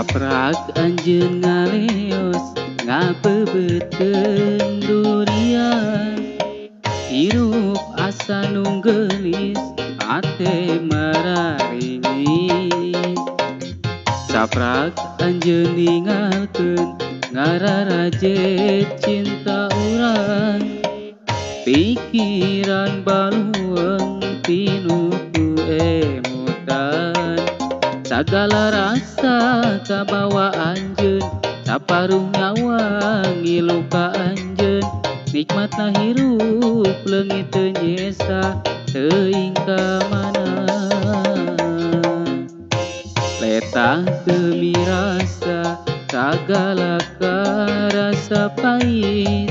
Saprak anjeun ngaleos ngabeubeutkeun durian. Hirup asa nu geulis ate mararingis. Saprak anjeun ningalkeun ngararaje cinta urang. Pikiran balueng tinuku emutan. Sagala rasa kabawa anjeun, saparuh nyawa ngilu ka anjeun. Nikmatna hirup leungit teu nyesa teuing ka mana. Letah teu mirasa sagala karasa pait.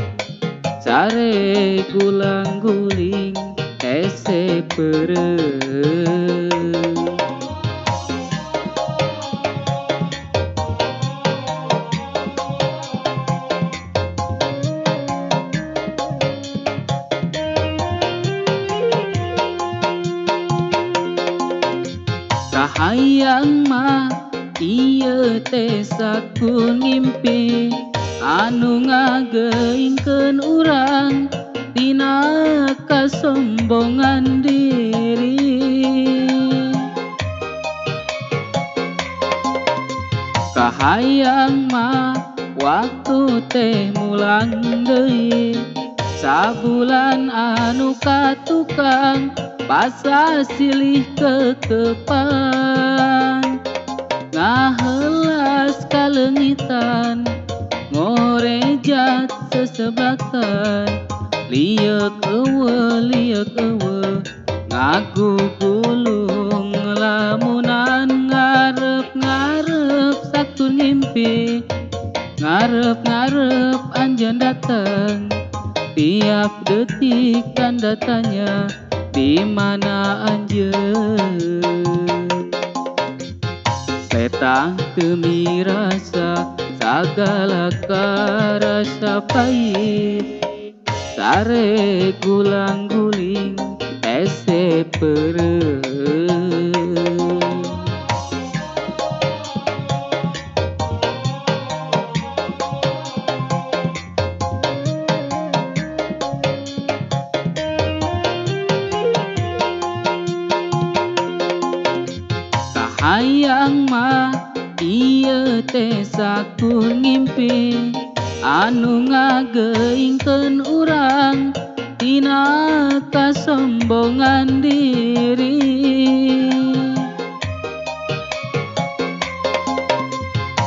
Sare gulang-guling hese peureum. Kahayang mah ieu teh sakun ngimpi anu ngageingkeun urang tina kasombongan diri. Kahayang mah waktu teh mulang deui, sabulan anu katukang pasa silih kekepan. Ngaheulas kaleungitan ngorejat seseblakan. Liek eueuh ngagugulung lamunan ngarep saktun ngimpi. Ngarep anjeun dateng tiap detik tanda tanya di mana anjeun. Letah teu mirasa sagala karasa pait. Sare gulang-guling hese peureum. Kahayang mah ieu teh sakun ngimpi anu ngageingkeun urang tina kasombongan diri.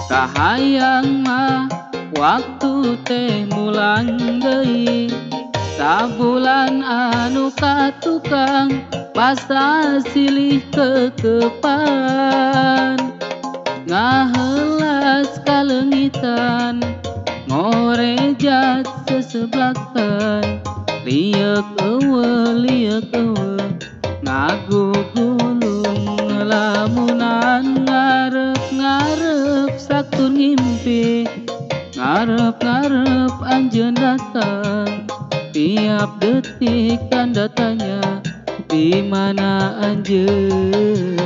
Kahayang mah waktu teh mulang deui, sabulan anu katukang pasa silih kekepan. Ngaheulas kaleungitan ngorejat seseblakan. Liek eueuh ngagugulung lamunan ngarep saktun ngimpi. Ngarep anjeun datang tiap detik tanda tanya di mana anjeun.